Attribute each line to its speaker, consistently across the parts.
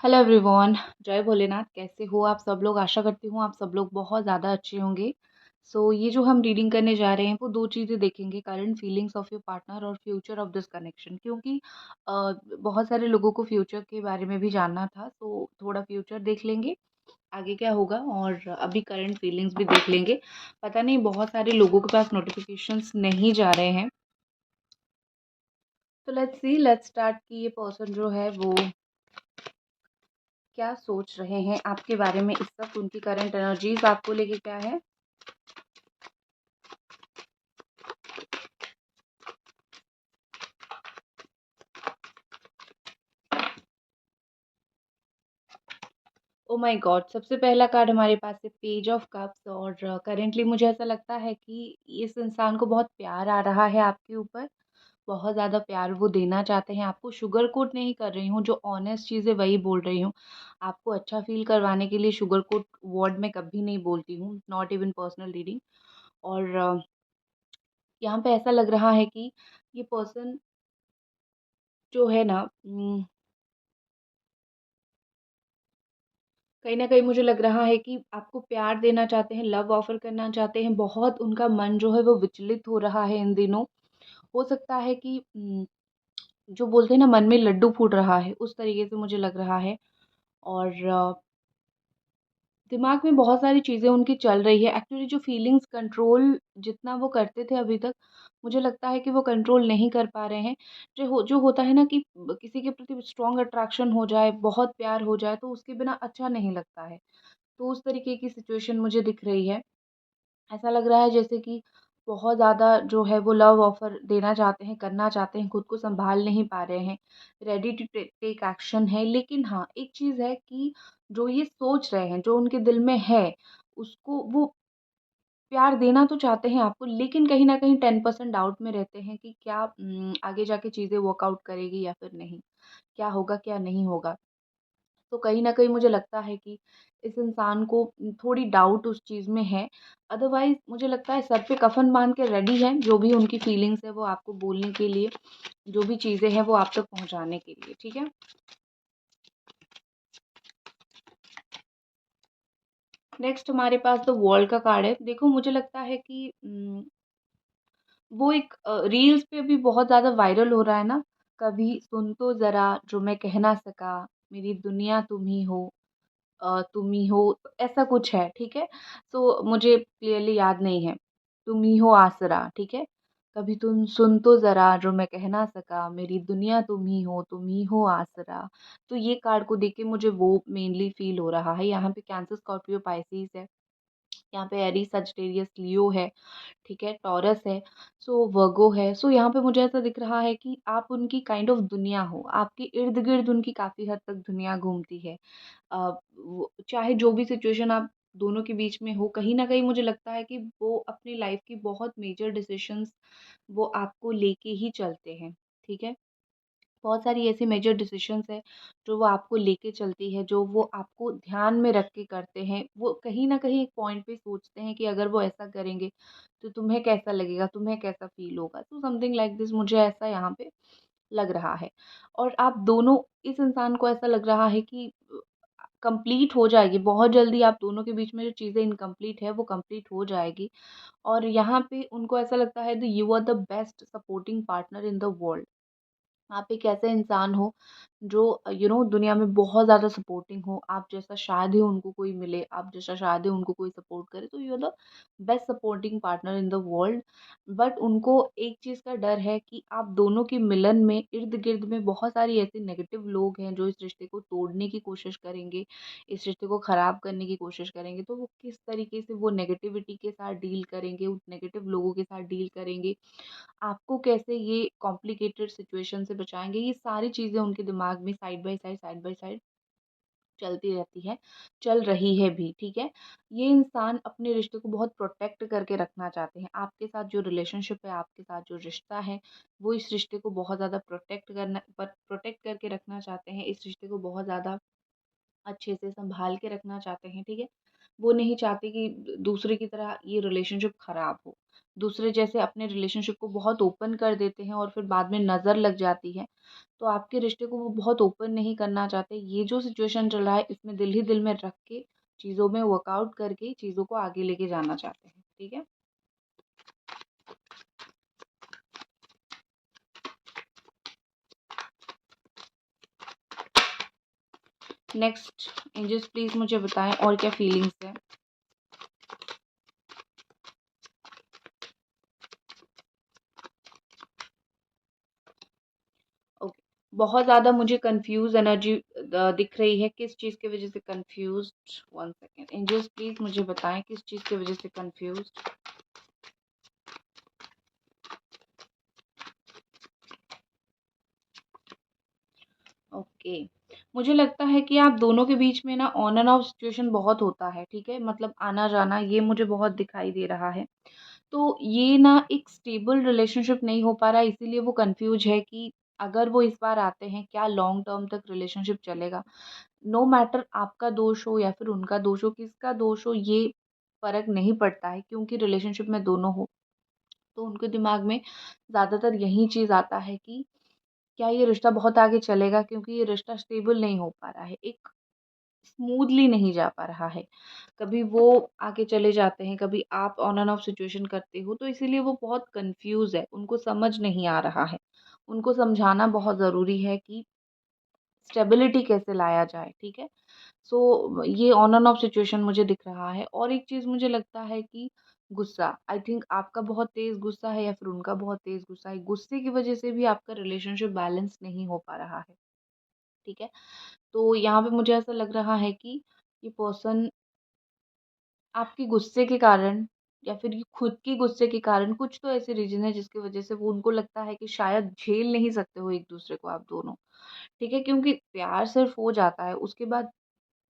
Speaker 1: Hello everyone. जय भोलेनाथ। कैसे हो आप सब लोग? आशा करती हूँ आप सब लोग बहुत ज़्यादा अच्छे होंगे। ये जो हम रीडिंग करने जा रहे हैं वो दो चीज़ें देखेंगे, current feelings of your partner और फ्यूचर ऑफ दिस कनेक्शन। क्योंकि बहुत सारे लोगों को फ्यूचर के बारे में भी जानना था, तो थोड़ा फ्यूचर देख लेंगे आगे क्या होगा, और अभी करंट फीलिंग्स भी देख लेंगे। पता नहीं बहुत सारे लोगों के पास नोटिफिकेशंस नहीं जा रहे हैं, तो लेट्स स्टार्ट कि ये पर्सन जो है वो क्या सोच रहे हैं आपके बारे में इस वक्त, उनकी करंट एनर्जीज आपको लेके क्या है। ओ माय गॉड, सबसे पहला कार्ड हमारे पास है पेज ऑफ कप्स। और करेंटली मुझे ऐसा लगता है कि इस इंसान को बहुत प्यार आ रहा है आपके ऊपर। बहुत ज़्यादा प्यार वो देना चाहते हैं आपको। शुगर कोट नहीं कर रही हूँ, जो ऑनेस्ट चीज़ है वही बोल रही हूँ। आपको अच्छा फील करवाने के लिए शुगर कोट वर्ड में कभी नहीं बोलती हूँ, नॉट इवन पर्सनल रीडिंग। और यहाँ पे ऐसा लग रहा है कि ये पर्सन जो है ना, कहीं न कहीं मुझे लग रहा है कि आपको प्यार देना चाहते हैं, लव ऑफ़र करना चाहते हैं। बहुत उनका मन जो है वो विचलित हो रहा है इन दिनों। हो सकता है कि जो बोलते हैं ना, मन में लड्डू फूट रहा है, उस तरीके से मुझे लग रहा है। और दिमाग में बहुत सारी चीज़ें उनकी चल रही है। एक्चुअली जो फीलिंग्स कंट्रोल जितना वो करते थे अभी तक, मुझे लगता है कि वो कंट्रोल नहीं कर पा रहे हैं। जो होता है ना कि किसी के प्रति स्ट्रॉन्ग अट्रैक्शन हो जाए, बहुत प्यार हो जाए, तो उसके बिना अच्छा नहीं लगता है। तो उस तरीके की सिचुएशन मुझे दिख रही है। ऐसा लग रहा है जैसे कि बहुत ज़्यादा जो है वो लव ऑफ़र देना चाहते हैं, करना चाहते हैं, खुद को सँभाल नहीं पा रहे हैं, रेडी टू टेक एक्शन है। लेकिन हाँ, एक चीज़ है कि जो ये सोच रहे हैं, जो उनके दिल में है, उसको वो प्यार देना तो चाहते हैं आपको, लेकिन कहीं न कहीं 10% डाउट में रहते हैं कि क्या आगे जाके चीज़ें वर्कआउट करेगी या फिर नहीं? क्या होगा, क्या नहीं होगा? तो कहीं न कहीं मुझे लगता है कि इस इंसान को थोड़ी डाउट उस चीज़ में है। अदरवाइज़ मुझे लगता है सर पे कफ़न बाँध के रेडी हैं, जो भी उनकी फीलिंग्स है वो आपको बोलने के लिए, जो भी चीज़ें हैं वो आप तक पहुँचाने के लिए, ठीक है? नेक्स्ट हमारे पास द वर्ल्ड का कार्ड है। देखो, मुझे लगता है कि वो एक रील्स पे भी बहुत ज़्यादा वायरल हो रहा है ना, कभी सुन तो ज़रा जो मैं कह ना सका, मेरी दुनिया तुम ही हो, तुम ही हो, ऐसा कुछ है, ठीक है? तो मुझे क्लियरली याद नहीं है। तुम ही हो आसरा, ठीक है? कभी तुम सुन तो ज़रा जो मैं कह ना सका, मेरी दुनिया तुम ही हो आसरा। तो ये कार्ड को देख के मुझे वो मेनली फ़ील हो रहा है। यहाँ पे कैंसर, स्कॉर्पियो, पाइसेस है। यहाँ पे एरीज, सजिटेरियस, लियो है, ठीक है? टॉरस है, वर्गो है। यहाँ पे मुझे ऐसा दिख रहा है कि आप उनकी काइंड ऑफ दुनिया हो। आपके इर्द-गिर्द उनकी काफ़ी हद तक दुनिया घूमती है। अ, वो चाहे जो भी सिचुएशन आप दोनों के बीच में हो, कहीं न कहीं मुझे लगता है कि वो अपनी लाइफ़ की बहुत मेजर डिसीज़न्स वो आपको लेके ही चलते हैं, ठीक है? बहुत सारी ऐसी मेजर डिसीजंस हैं जो वो आपको लेके चलती है, जो वो आपको ध्यान में रख के करते हैं। वो कहीं न कहीं एक पॉइंट पे सोचते हैं कि अगर वो ऐसा करेंगे, तो तुम्हें कैसा लगेगा, तुम्हें कैसा फ़ील होगा? तो समथिंग लाइक दिस मुझे ऐसा यहाँ पे लग रहा है। और आप दोनों, इस इंसान को ऐसा लग रहा है कि कंप्लीट हो जाएगी, बहुत जल्दी आप दोनों के बीच में जो चीज़ें इनकम्प्लीट है, वो कंप्लीट हो जाएगी। और यहाँ पे उनको ऐसा लगता है the you are the best supporting partner in the world. आप एक ऐसे इंसान हो जो दुनिया में बहुत ज़्यादा सपोर्टिंग हो। आप जैसा शायद ही उनको कोई मिले, आप जैसा शायद ही उनको कोई सपोर्ट करे, तो you are the best supporting partner in the world. But उनको एक चीज़ का डर है कि आप दोनों के मिलन में इर्द-गिर्द में बहुत सारी ऐसे नेगेटिव लोग हैं जो इस रिश्ते को तोड़ने की कोशिश करेंगे, इस रिश्ते को ख़राब करने की कोशिश करेंगे। तो वो किस तरीके से वो नेगेटिविटी के साथ डील करेंगे, उन नेगेटिव लोगों के साथ डील करेंगे, आपको कैसे ये कॉम्प्लिकेटेड सिचुएशन से बचाएँगे, ये सारी चीज़ें उनके दिमाग में साइड बाय साइड चलती रहती है, चल रही है भी, ठीक है? ये इंसान अपने रिश्ते को बहुत प्रोटेक्ट करके रखना चाहते हैं। आपके साथ जो रिलेशनशिप है, आपके साथ जो रिश्ता है, वो इस रिश्ते को बहुत ज़्यादा प्रोटेक्ट करके रखना चाहते हैं, इस रिश्ते को बहुत ज़्यादा अच्छे से सँभाल के रखना चाहते हैं, ठीक है? वो नहीं चाहते कि दूसरे की तरह ये रिलेशनशिप ख़राब हो। दूसरे जैसे अपने रिलेशनशिप को बहुत ओपन कर देते हैं और फिर बाद में नज़र लग जाती है, तो आपके रिश्ते को वो बहुत ओपन नहीं करना चाहते। ये जो सिचुएशन चल रहा है इसमें दिल ही दिल में रख के, चीज़ों में वर्कआउट करके चीज़ों को आगे लेके जाना चाहते हैं, ठीक है? नेक्स्ट एंजल्स प्लीज़ मुझे बताएँ और क्या फीलिंग्स हैं? ओके, बहुत ज़्यादा मुझे कन्फ्यूज़ एनर्जी दिख रही है, किस चीज़ की वज़ह से कन्फ्यूज़्ड? 1 सेकंड, एंजल्स प्लीज़ मुझे बताएँ किस चीज़ की वज़ह से कन्फ्यूज़्ड? ओके, मुझे लगता है कि आप दोनों के बीच में ना ऑन एंड ऑफ सिचुएशन बहुत होता है, ठीक है? मतलब आना-जाना ये मुझे बहुत दिखाई दे रहा है। तो ये ना एक स्टेबल रिलेशनशिप नहीं हो पा रहा है, इसीलिए वो कन्फ्यूज़ है कि अगर वो इस बार आते हैं, क्या लॉन्ग टर्म तक रिलेशनशिप चलेगा? नो मैटर आपका दोष हो या फिर उनका दोष हो, किसका दोष हो ये फ़र्क नहीं पड़ता है, क्योंकि रिलेशनशिप में दोनों हो। तो उनके दिमाग में ज़्यादातर यही चीज़ आता है कि क्या ये रिश्ता बहुत आगे चलेगा, क्योंकि ये रिश्ता स्टेबल नहीं हो पा रहा है, एक स्मूथली नहीं जा पा रहा है। कभी वो आगे चले जाते हैं, कभी आप ऑन एंड ऑफ सिचुएशन करते हो, तो इसीलिए वो बहुत कन्फ्यूज़ है, उनको समझ नहीं आ रहा है। उनको समझाना बहुत ज़रूरी है कि स्टेबिलिटी कैसे लाया जाए, ठीक है? सो ये ऑन एंड ऑफ सिचुएशन मुझे दिख रहा है। और एक चीज़ मुझे लगता है कि गुस्सा, आई थिंक आपका बहुत तेज़ गुस्सा है या फिर उनका बहुत तेज़ गुस्सा है। गुस्से की वज़ह से भी आपका रिलेशनशिप बैलेंस नहीं हो पा रहा है, ठीक है? तो यहाँ पे मुझे ऐसा लग रहा है कि ये पर्सन आपके गुस्से के कारण या फिर ये खुद के गुस्से के कारण, कुछ तो ऐसे रीज़न है जिसकी वज़ह से वो उनको लगता है कि शायद झेल नहीं सकते हो एक-दूसरे को आप दोनों, ठीक है? क्योंकि प्यार सिर्फ़ हो जाता है, उसके बाद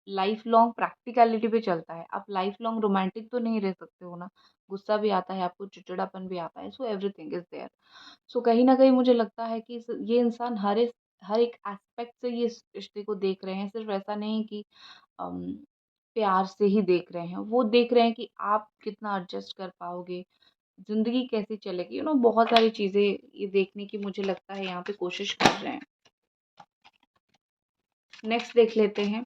Speaker 1: लाइफ लॉन्ग प्रैक्टिकैलिटी पे चलता है। आप लाइफ लॉन्ग रोमांटिक तो नहीं रह सकते हो ना। गुस्सा भी आता है आपको, चिड़चिड़ापन भी आता है, सो एवरीथिंग इज़ देयर। सो कहीं न कहीं मुझे लगता है कि ये इंसान हर एक एस्पेक्ट से ये इस रिश्ते को देख रहे हैं। सिर्फ़ ऐसा नहीं कि अम, प्यार से ही देख रहे हैं। वो देख रहे हैं कि आप कितना एडजस्ट कर पाओगे, ज़िंदगी कैसी चलेगी, बहुत सारी चीज़ें ये देखने की मुझे लगता है यहाँ पे कोशिश कर रहे हैं। नेक्स्ट देख लेते हैं।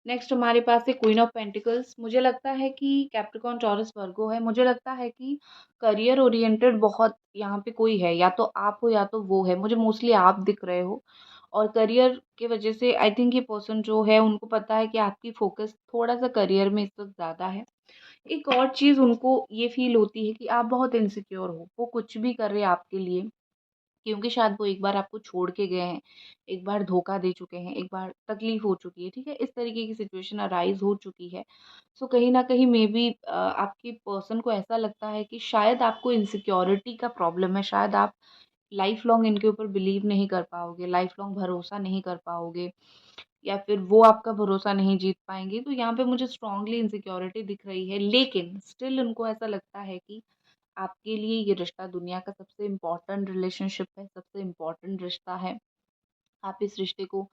Speaker 1: नेक्स्ट हमारे पास है क्वीन ऑफ पेंटिकल्स। मुझे लगता है कि कैप्रिकॉर्न, टॉरस, वर्गो है। मुझे लगता है कि करियर ओरिएंटेड बहुत यहाँ पे कोई है, या तो आप हो या तो वो है। मुझे मोस्टली आप दिख रहे हो, और करियर की वजह से आई थिंक ये पर्सन जो है उनको पता है कि आपकी फोकस थोड़ा-सा करियर में इस वक़्त ज़्यादा है। एक और चीज़ उनको ये फ़ील होती है कि आप बहुत इनसिक्योर हो। वो कुछ भी कर रहे हैं आपके लिए, क्योंकि शायद वो एक बार आपको छोड़ के गए हैं, एक बार धोखा दे चुके हैं, एक बार तकलीफ़ हो चुकी है, ठीक है? इस तरीके की सिचुएशन अराइज़ हो चुकी है। सो कहीं न कहीं मेबी आपके पर्सन को ऐसा लगता है कि शायद आपको इनसिक्योरिटी का प्रॉब्लम है, शायद आप लाइफ़ लॉन्ग इनके ऊपर बिलीव नहीं कर पाओगे, लाइफ़ लॉन्ग भरोसा नहीं कर पाओगे, या फिर वो आपका भरोसा नहीं जीत पाएँगे। तो यहाँ पे मुझे स्ट्रांगली इनसिक्योरिटी दिख रही है, लेकिन स्टिल उनको ऐसा लगता है कि आपके लिए ये रिश्ता दुनिया का सबसे इम्पोर्टेंट रिलेशनशिप है, सबसे इम्पोर्टेंट रिश्ता है। आप इस रिश्ते को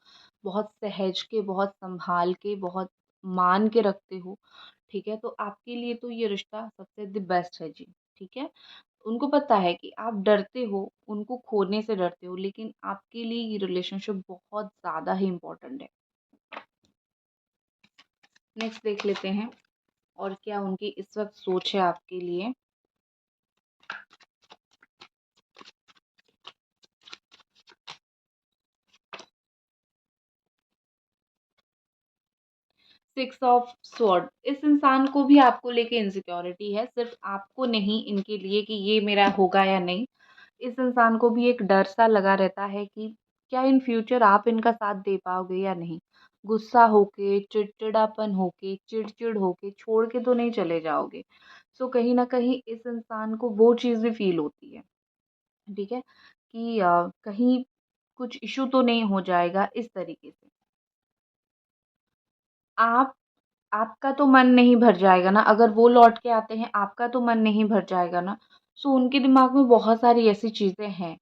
Speaker 1: बहुत सहेज के, बहुत सँभाल के, बहुत मान के रखते हो, ठीक है? तो आपके लिए तो ये रिश्ता सबसे द बेस्ट है जी, ठीक है? उनको पता है कि आप डरते हो, उनको खोने से डरते हो, लेकिन आपके लिए ये रिलेशनशिप बहुत ज़्यादा ही इम्पोर्टेंट है। नेक्स्ट देख लेते हैं और क्या उनकी इस वक़्त सोच है आपके लिए। 6 ऑफ स्वॉर्ड, इस इंसान को भी आपको लेके इनसिक्योरिटी है, सिर्फ़ आपको नहीं, इनके लिए कि ये मेरा होगा या नहीं। इस इंसान को भी एक डर-सा लगा रहता है कि क्या इन फ्यूचर आप इनका साथ दे पाओगे या नहीं? गुस्सा होके, चिड़चिड़ापन होके, चिड़-चिड़ होके छोड़ के तो नहीं चले जाओगे। सो कहीं न कहीं इस इंसान को वो चीज़ भी फ़ील होती है, ठीक है? कि कहीं कुछ इश्यू तो नहीं हो जाएगा, इस तरीके से। आप आपका तो मन नहीं भर जाएगा ना, अगर वो लौट के आते हैं, आपका तो मन नहीं भर जाएगा ना। सो उनके दिमाग में बहुत सारी ऐसी चीज़ें हैं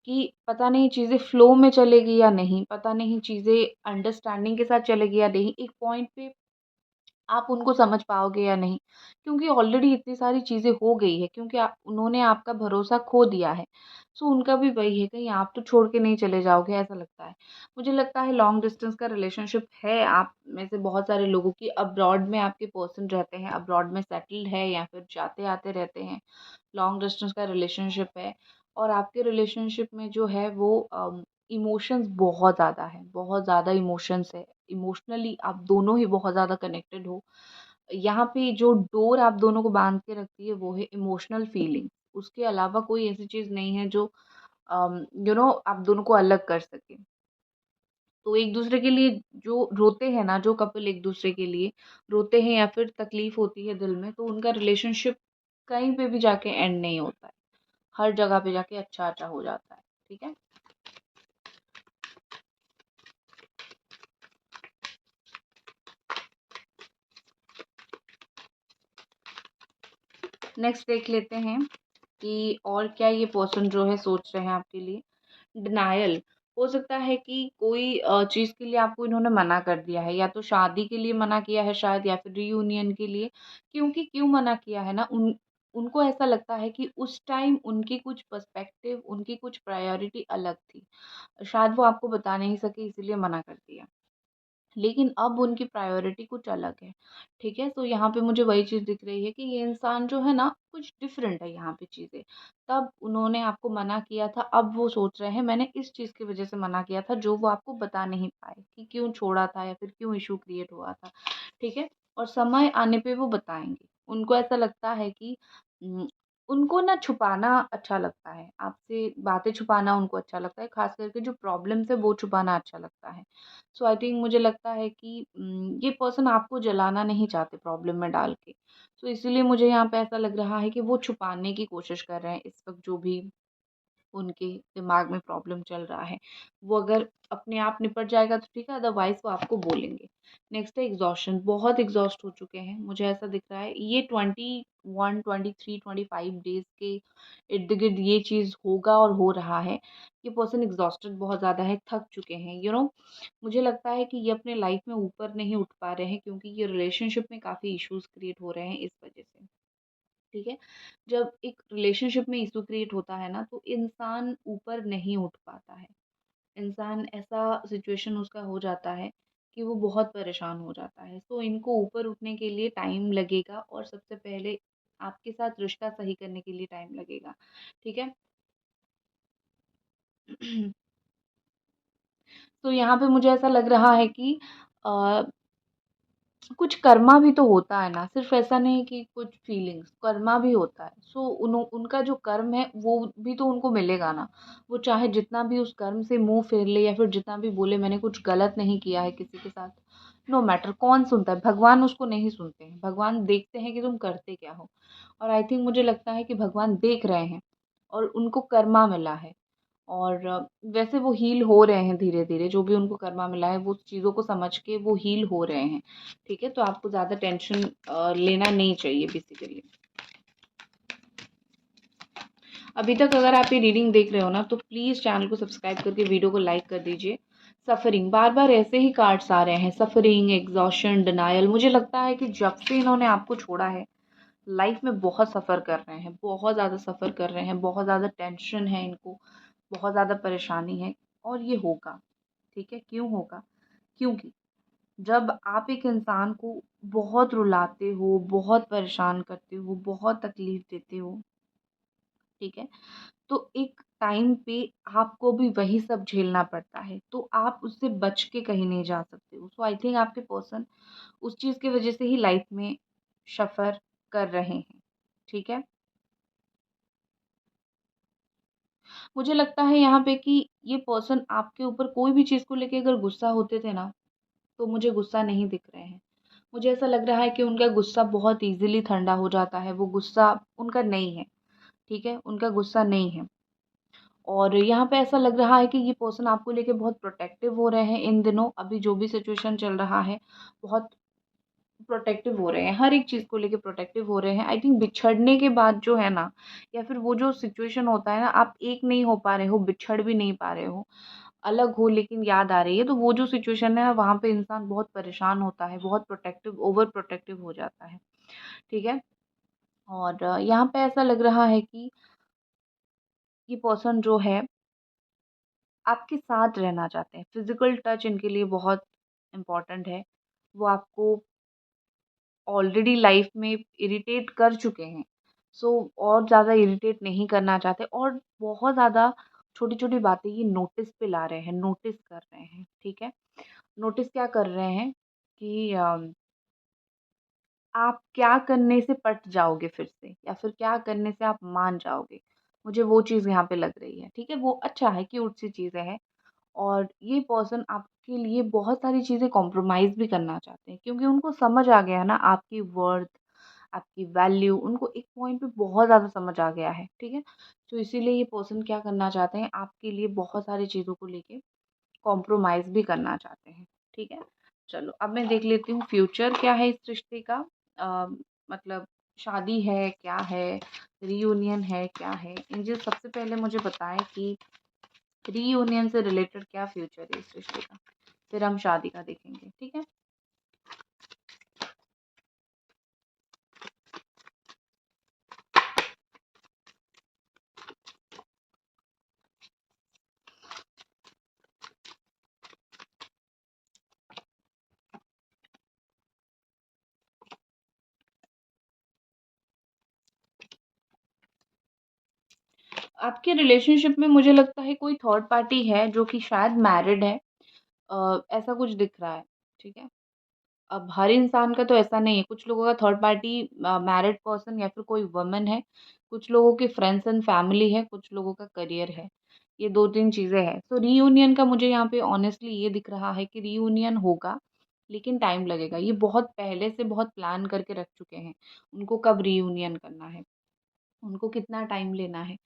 Speaker 1: कि पता नहीं चीज़ें फ्लो में चलेगी या नहीं, पता नहीं चीज़ें अंडरस्टैंडिंग के साथ चलेगी या नहीं। एक पॉइंट पे आप उनको समझ पाओगे या नहीं, क्योंकि ऑलरेडी इतनी सारी चीज़ें हो गई है, क्योंकि उन्होंने आपका भरोसा खो दिया है। सो उनका भी वही है, कहीं आप तो छोड़ के नहीं चले जाओगे, ऐसा लगता है। मुझे लगता है लॉन्ग डिस्टेंस का रिलेशनशिप है आप में से बहुत सारे लोगों की, अब्रॉड में आपके पर्सन रहते हैं, अब्रॉड में सेटल्ड है या फिर जाते आते रहते हैं। लॉन्ग डिस्टेंस का रिलेशनशिप है और आपके रिलेशनशिप में जो है वो इमोशंस बहुत ज़्यादा है, बहुत ज़्यादा इमोशंस है। इमोशनली आप दोनों ही बहुत ज़्यादा कनेक्टेड हो। यहाँ पे जो डोर आप दोनों को बांध के रखती है वो है इमोशनल फीलिंग। उसके अलावा कोई ऐसी चीज़ नहीं है जो आप दोनों को अलग कर सके। तो एक दूसरे के लिए जो रोते हैं ना, जो कपल एक दूसरे के लिए रोते हैं या फिर तकलीफ होती है दिल में, तो उनका रिलेशनशिप कहीं पे भी जाके एंड नहीं होता है। हर जगह पे जाके अच्छा-अच्छा हो जाता है। ठीक है? नेक्स्ट देख लेते हैं कि और क्या ये पर्सन जो है सोच रहे हैं आपके लिए। डिनायल, हो सकता है कि कोई चीज़ के लिए आपको इन्होंने मना कर दिया है, या तो शादी के लिए मना किया है शायद, या फिर रियूनियन के लिए। क्योंकि क्यों मना किया है ना, उनको ऐसा लगता है कि उस टाइम उनकी कुछ पर्सपेक्टिव, उनकी कुछ प्रायोरिटी अलग थी। शायद वो आपको बता नहीं सके, इसीलिए मना कर दिया। लेकिन अब उनकी प्रायोरिटी कुछ अलग है, ठीक है? तो यहाँ पे मुझे वही चीज़ दिख रही है कि ये इंसान जो है ना, कुछ डिफरेंट है यहाँ पे चीज़ें। तब उन्होंने आपको मना किया था, अब वो सोच रहे हैं मैंने इस चीज़ की वज़ह से मना किया था, जो वो आपको बता नहीं पाए कि क्यों छोड़ा था या फिर क्यों इश्यू क्रिएट हुआ था, ठीक है? और समय आने पे वो बताएँगे। उनको ऐसा लगता है कि उम, उनको ना छुपाना अच्छा लगता है, आपसे बातें छुपाना उनको अच्छा लगता है, ख़ास करके जो प्रॉब्लम्स है वो छुपाना अच्छा लगता है। सो आई थिंक मुझे लगता है कि ये पर्सन आपको जलाना नहीं चाहते प्रॉब्लम में डाल के। सो इसीलिए मुझे यहाँ पे ऐसा लग रहा है कि वो छुपाने की कोशिश कर रहे हैं इस वक़्त जो भी उनके दिमाग में प्रॉब्लम चल रहा है। वो अगर अपने आप निपट जाएगा तो ठीक है, अदरवाइज़ वो आपको बोलेंगे। नेक्स्ट है एग्ज़ॉशन, बहुत एग्ज़ॉस्ट हो चुके हैं, मुझे ऐसा दिख रहा है। ये 21, 23, 25 डेज़ के इर्द-गिर्द ये चीज़ होगा और हो रहा है। ये पर्सन एग्ज़ॉस्टेड बहुत ज़्यादा है, थक चुके हैं, मुझे लगता है कि ये अपने लाइफ़ में ऊपर नहीं उठ पा रहे हैं, क्योंकि ये रिलेशनशिप में काफ़ी इश्यूज़ क्रिएट हो रहे हैं इस वज़ह से। ठीक है? जब एक रिलेशनशिप में इश्यू क्रिएट होता है ना, तो इंसान ऊपर नहीं उठ पाता है। इंसान ऐसा सिचुएशन उसका हो जाता है कि वो बहुत परेशान हो जाता है। तो इनको ऊपर उठने के लिए टाइम लगेगा, और सबसे पहले आपके साथ रिश्ता सही करने के लिए टाइम लगेगा। ठीक है? तो यहाँ पे मुझे ऐसा लग रहा है कि अ, कुछ कर्मा भी तो होता है ना, सिर्फ़ ऐसा नहीं कि कुछ फीलिंग्स, कर्मा भी होता है। सो उनका जो कर्म है वो भी तो उनको मिलेगा ना। वो चाहे जितना भी उस कर्म से मुँह फेर ले या फिर जितना भी बोले मैंने कुछ गलत नहीं किया है किसी के साथ, नो मैटर कौन सुनता है, भगवान उसको नहीं सुनते हैं। भगवान देखते हैं कि तुम करते क्या हो। और आई थिंक मुझे लगता है कि भगवान देख रहे हैं और उनको कर्मा मिला है। और वैसे वो हील हो रहे हैं धीरे-धीरे, जो भी उनको कर्मा मिला है, वो चीज़ों को समझ के वो हील हो रहे हैं, ठीक है? तो आपको ज़्यादा टेंशन लेना नहीं चाहिए बेसिकली। अभी तक अगर आप ये रीडिंग देख रहे हो ना, तो प्लीज़ चैनल को सब्सक्राइब करके वीडियो को लाइक कर दीजिए। सफ़रिंग, बार-बार ऐसे ही कार्ड्स आ रहे हैं, सफ़रिंग, एग्ज़ॉशन, डिनायल। मुझे लगता है कि जब से इन्होंने आपको छोड़ा है, लाइफ़ में बहुत सफ़र कर रहे हैं, बहुत ज़्यादा सफ़र कर रहे हैं, बहुत ज़्यादा टेंशन है इनको, बहुत ज़्यादा परेशानी है, और ये होगा। ठीक है? क्यों होगा? क्योंकि जब आप एक इंसान को बहुत रुलाते हो, बहुत परेशान करते हो, बहुत तकलीफ़ देते हो, ठीक है? तो एक टाइम पे आपको भी वही सब झेलना पड़ता है, तो आप उससे बच के कहीं नहीं जा सकते हो। सो आई थिंक आपके पर्सन उस चीज़ की वज़ह से ही लाइफ़ में सफ़र कर रहे हैं, ठीक है? मुझे लगता है यहाँ पे कि ये पर्सन आपके ऊपर कोई भी चीज़ को लेके अगर गुस्सा होते थे ना, तो मुझे गुस्सा नहीं दिख रहे हैं। मुझे ऐसा लग रहा है कि उनका गुस्सा बहुत ईज़िली ठंडा हो जाता है, वो गुस्सा उनका नहीं है, ठीक है? उनका गुस्सा नहीं है। और यहाँ पे ऐसा लग रहा है कि ये पर्सन आपको लेके बहुत प्रोटेक्टिव हो रहे हैं इन दिनों, अभी जो भी सिचुएशन चल रहा है, बहुत प्रोटेक्टिव हो रहे हैं, हर एक चीज़ को लेके प्रोटेक्टिव हो रहे हैं। आई थिंक बिछड़ने के बाद जो है ना, या फिर वो जो सिचुएशन होता है ना, आप एक नहीं हो पा रहे हो, बिछड़ भी नहीं पा रहे हो, अलग हो लेकिन याद आ रही है, तो वो जो सिचुएशन है ना, वहाँ पे इंसान बहुत परेशान होता है, बहुत प्रोटेक्टिव, ओवर प्रोटेक्टिव हो जाता है, ठीक है? और यहाँ पे ऐसा लग रहा है कि ये पर्सन जो है आपके साथ रहना चाहते हैं। फिज़िकल टच इनके लिए बहुत इम्पोर्टेंट है। वो आपको ऑलरेडी लाइफ़ में इरिटेट कर चुके हैं। सो और ज़्यादा इरिटेट नहीं करना चाहते, और बहुत ज़्यादा छोटी-छोटी बातें ये नोटिस पे ला रहे हैं, नोटिस कर रहे हैं, ठीक है? नोटिस क्या कर रहे हैं कि आप क्या करने से पट जाओगे फिर से, या फिर क्या करने से आप मान जाओगे। मुझे वो चीज़ यहाँ पे लग रही है, ठीक है? वो अच्छा है, क्यूट सी चीज़ें हैं। और ये पर्सन आपके लिए बहुत सारी चीज़ें कॉम्प्रोमाइज़ भी करना चाहते हैं, क्योंकि उनको समझ आ गया है ना आपकी वर्थ, आपकी वैल्यू, उनको एक पॉइंट पे बहुत ज़्यादा समझ आ गया है, ठीक है? तो इसीलिए ये पर्सन क्या करना चाहते हैं, आपके लिए बहुत सारी चीज़ों को लेके कॉम्प्रोमाइज़ भी करना चाहते हैं, ठीक है? चलो अब मैं देख लेती हूँ फ्यूचर क्या है इस रिश्ते का। अ, मतलब शादी है, क्या है, रियूनियन है, क्या है? मुझे सबसे पहले मुझे बताएँ कि रीयूनियन से रिलेटेड क्या फ्यूचर है इस रिश्ते का, फिर हम शादी का देखेंगे, ठीक है? आपके रिलेशनशिप में मुझे लगता है कोई थर्ड पार्टी है जो कि शायद मैरिड है। ऐसा कुछ दिख रहा है, ठीक है? अब हर इंसान का तो ऐसा नहीं है, कुछ लोगों का थर्ड पार्टी मैरिड पर्सन या फिर कोई वुमन है, कुछ लोगों की फ्रेंड्स एंड फैमिली है, कुछ लोगों का करियर है। ये 2-3 चीज़ें हैं। तो रीयूनियन का मुझे यहाँ पे ऑनेस्टली ये दिख रहा है कि रीयूनियन होगा, लेकिन टाइम लगेगा। ये बहुत पहले से बहुत प्लान करके रख चुके हैं, उनको कब रीयूनियन करना है, उनको कितना टाइम लेना है,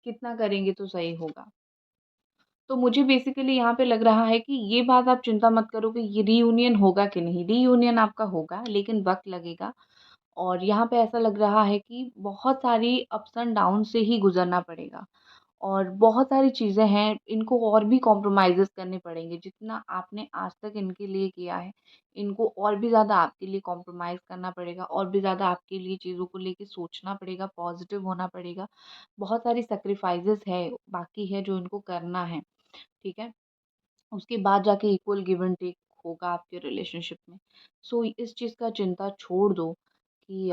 Speaker 1: कितना करेंगे तो सही होगा। तो मुझे बेसिकली यहाँ पे लग रहा है कि ये बात आप चिंता मत करो कि ये रीयूनियन होगा कि नहीं, रीयूनियन आपका होगा लेकिन वक़्त लगेगा। और यहाँ पे ऐसा लग रहा है कि बहुत सारी अप्स एंड डाउन से ही गुज़रना पड़ेगा, और बहुत सारी चीज़ें हैं, इनको और भी कॉम्प्रोमाइज़ेज़ करने पड़ेंगे। जितना आपने आज तक इनके लिए किया है, इनको और भी ज़्यादा आपके लिए कॉम्प्रोमाइज़ करना पड़ेगा, और भी ज़्यादा आपके लिए चीज़ों को लेके सोचना पड़ेगा, पॉज़िटिव होना पड़ेगा। बहुत सारी सैक्रिफ़ाइसेज़ है, बाकी है जो इनको करना है, ठीक है? उसके बाद जाके इक्वल गिव एंड टेक होगा आपके रिलेशनशिप में। सो इस चीज़ का चिंता छोड़ दो कि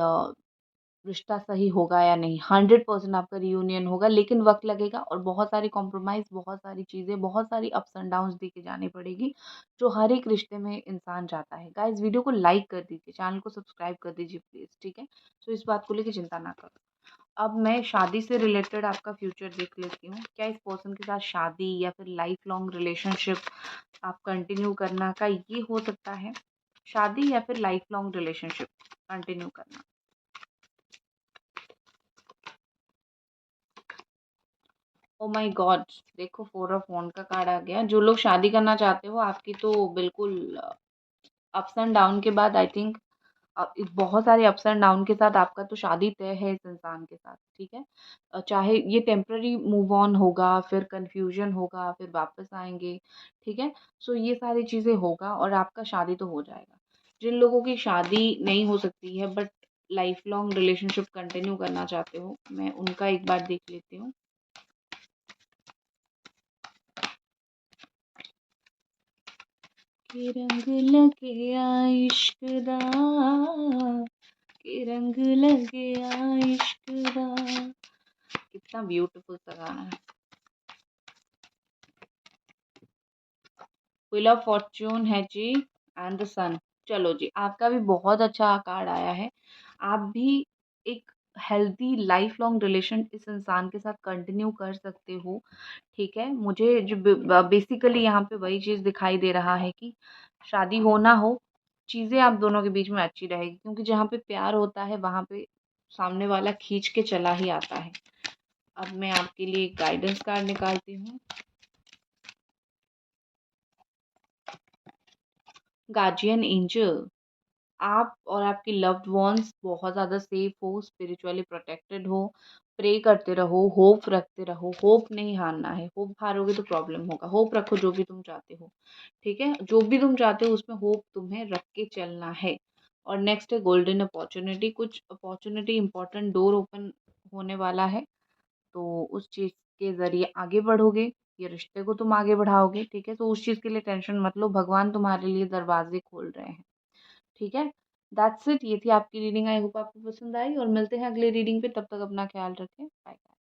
Speaker 1: रिश्ता सही होगा या नहीं। 100% आपका रियूनियन होगा, लेकिन वक़्त लगेगा, और बहुत सारी कॉम्प्रोमाइज़, बहुत सारी चीज़ें, बहुत सारी अप्स एंड डाउन्स देके जानी पड़ेगी, जो हर एक रिश्ते में इंसान चाहता है। गाइज़ वीडियो को लाइक कर दीजिए, चैनल को सब्सक्राइब कर दीजिए प्लीज़, ठीक है? सो इस बात को लेके चिंता ना करो। अब मैं शादी से रिलेटेड आपका फ्यूचर देख लेती हूँ। क्या इस पर्सन के साथ शादी या फिर लाइफ लॉन्ग रिलेशनशिप आप कंटिन्यू करना का ये हो सकता है? शादी या फिर लाइफ लॉन्ग रिलेशनशिप कंटिन्यू करना। Oh my God! देखो 4 ऑफ वॉन्ड का कार्ड आ गया। जो लोग शादी करना चाहते हो, आपकी तो बिल्कुल अप्स एंड डाउन के बाद आई थिंक बहुत सारे अप्स एंड डाउन के साथ आपका तो शादी तय है इस इंसान के साथ, ठीक है? चाहे ये टेम्परेरी मूव ऑन होगा, फिर कन्फ्यूजन होगा, फिर वापस आएँगे, ठीक है? सो ये सारी चीज़ें होगा, और आपका शादी तो हो जाएगा। जिन लोगों की शादी नहीं हो सकती है but life long relationship continue करना चाहते हो, मैं उनका एक बार देख लेती हूँ। कि रंग लगे इश्क दा, कि रंग लगे इश्क दा। कितना ब्यूटीफुल सा गाना है। व्हील ऑफ फॉर्च्यून है जी, एंड द सन। चलो जी, आपका भी बहुत अच्छा कार्ड आया है। आप भी एक हेल्दी लाइफ लॉन्ग रिलेशन इस इंसान के साथ कंटिन्यू कर सकते हो, ठीक है? मुझे जो बेसिकली यहाँ पे वही चीज़ दिखाई दे रहा है कि शादी हो ना हो, चीज़ें आप दोनों के बीच में अच्छी रहेगी, क्योंकि जहाँ पे प्यार होता है वहाँ पे सामने वाला खींच के चला ही आता है। अब मैं आपके लिए एक गाइडेंस कार्ड निकालती हूँ। गार्जियन एंजल, आप और आपकी लव्ड वन्स बहुत ज़्यादा सेफ हो, स्पिरिचुअली प्रोटेक्टेड हो, प्रे करते रहो, होप रखते रहो, होप नहीं हारना है, होप हारोगे तो प्रॉब्लम होगा, होप रखो जो भी तुम चाहते हो, ठीक है? जो भी तुम चाहते हो उसमें होप तुम्हें रख के चलना है। और नेक्स्ट है गोल्डन अपॉर्च्युनिटी, कुछ अपॉर्च्युनिटी इंपॉर्टेंट डोर ओपन होने वाला है, तो उस चीज़ के ज़रिए आगे बढ़ोगे, ये रिश्ते को तुम आगे बढ़ाओगे, ठीक है? तो उस चीज़ के लिए टेंशन मत लो, भगवान तुम्हारे लिए दरवाज़े खोल रहे हैं, ठीक है? दैट्स इट, ये थी आपकी रीडिंग। आई होप आपको पसंद आई और मिलते हैं अगले रीडिंग पे, तब तक अपना ख्याल रखें। बाय।